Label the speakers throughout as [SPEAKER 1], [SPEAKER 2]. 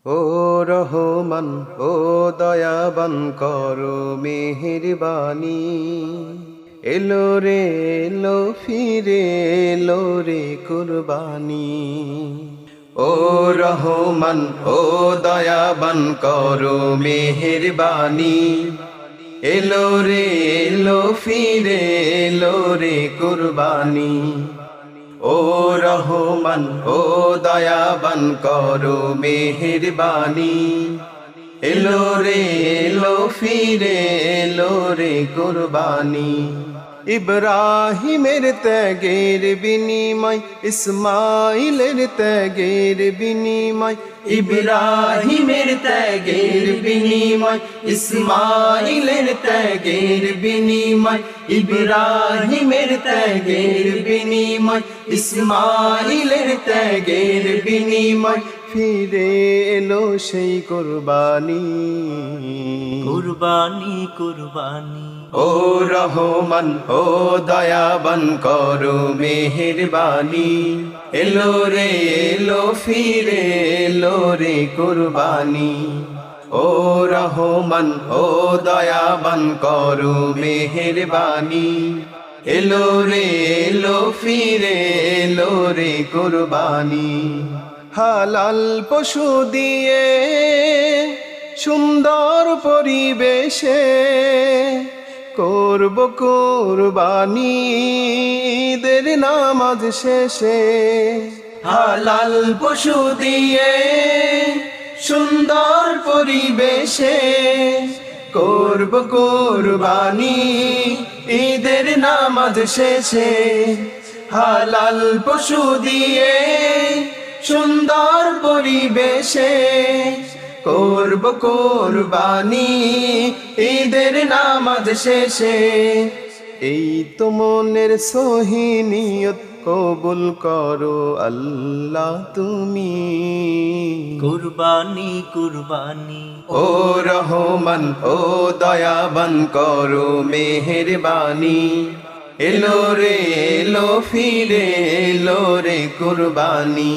[SPEAKER 1] ও রহমান ও দয়াবান করো মেহেরবানি। এলো রে এলো ফিরে এলো রে কুরবানি। ও রহমান ও দয়াবান করো মেহেরবানি। এলো রে এলো ফিরে এলো রে কুরবানি। ও রহমান ও দয়াবান করো মেহেরবানি। এলো রে এলো ফিরে এলো রে কুরবানি। ইব্রাহিমের ত্যাগের বিনিময় ইসমাইলের ত্যাগের বিনিময়। ইব্রাহিমের ত্যাগের বিনিময় ইসমাইলের ত্যাগের বিনিময়। ইব্রাহিমের ত্যাগের বিনিময় ইসমাইলের ত্যাগের বিনিময়। ফিরে এলো সেই কুরবানি।
[SPEAKER 2] কুরবানি কুরবানি।
[SPEAKER 1] ও রহমান ও দয়াবান করো মেহেরবানি। এলো রে এলো ফিরে এলো রে কুরবানি। ও রহমান ও দয়াবান করো মেহেরবানি। এলো রে এলো ফিরে এলো রে কুরবানি। হালাল পশু দিয়ে সুন্দর পরিবেশে করব কুরবানি ঈদের নামাজ শেষে। হালাল পশু দিয়ে সুন্দর পরিবেশে করব কুরবানি ঈদের নামাজ শেষে। হালাল পশু দিয়ে সুন্দর পরিবেশে করব কুরবানি ঈদের নামাজ শেষে। এই তো মনের সহি নিয়ত কবুল করো আল্লাহ তুমি।
[SPEAKER 2] কুরবানি কুরবানি।
[SPEAKER 1] ও রহমান ও দয়াবান করো মেহেরবানি। এলো রে এলো ফিরে এলো রে কুরবানি।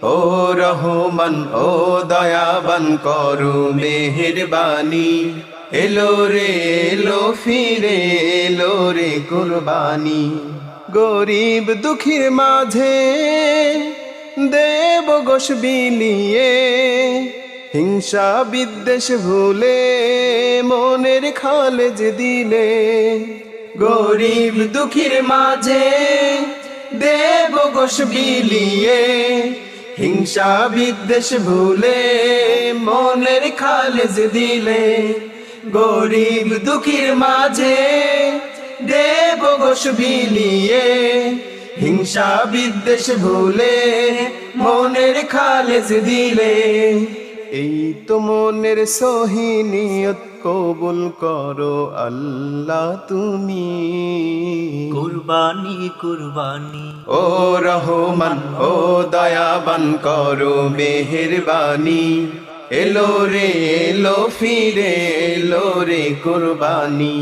[SPEAKER 1] ও রহমান ও দয়াবান করো মেহেরবানি। এলো রে এলো ফিরে এলো রে কুরবানি। গরিব দুঃখীর মাঝে দেব গোশ বিলিয়ে হিংসা বিদ্বেষ ভুলে মনের খালেজ দিলে। গরিব দুঃখীর মাঝে দেব গোশ বিলিয়ে হিংসা বিদ্বেষ ভুলে মনের খালেজ দিলে। গরিব দুঃখীর মাঝে দেব গোশ বিলিয়ে হিংসা বিদ্বেষ ভুলে মনের খালেজ দিলে। এই তো মনের সহি নিয়ত কবুল করো আল্লাহ তুমি।
[SPEAKER 2] কুরবানি কুরবানি।
[SPEAKER 1] ও রহমান ও দয়াবান করো মেহেরবানি। এলো রে এলো ফিরে এলো রে কুরবানি।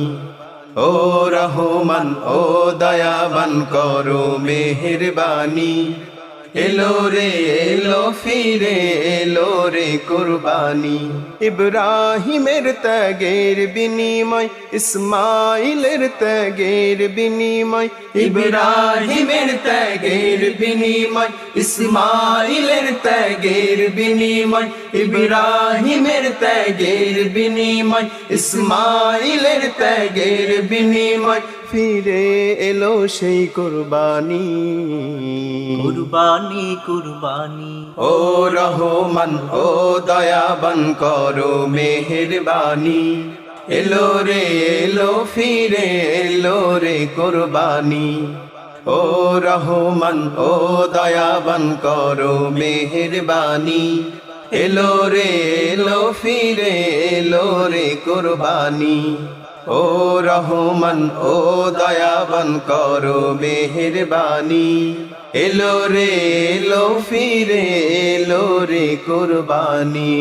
[SPEAKER 1] ও রহমান ও দয়াবান করো মেহেরবানি। এলো রে এলো ফিরে এলো রে কুরবানি। ইব্রাহিমের ত্যাগের বিনিময় ইসমাইলের ত্যাগের বিনিময়। ইব্রাহিমের ত্যাগের বিনিময় ইসমাইলের ত্যাগের বিনিময়। ইব্রাহিমের ত্যাগের বিনিময় ইসমাইলের ত্যাগের বিনিময়। ফিরে এলো সেই কুরবানি।
[SPEAKER 2] কুরবানি কুরবানি।
[SPEAKER 1] ও রহমান ও দয়াবান করো মেহেরবানি। এলো রে এলো ফিরে এলো রে কুরবানি। ও রহমান ও দয়াবান করো মেহেরবানি। এলো রে এলো ফিরে এলো রে কুরবানি। ও রহমান ও দয়াবান করো মেহেরবানি। এলো রে এলো ফিরে এলো রে কুরবানি।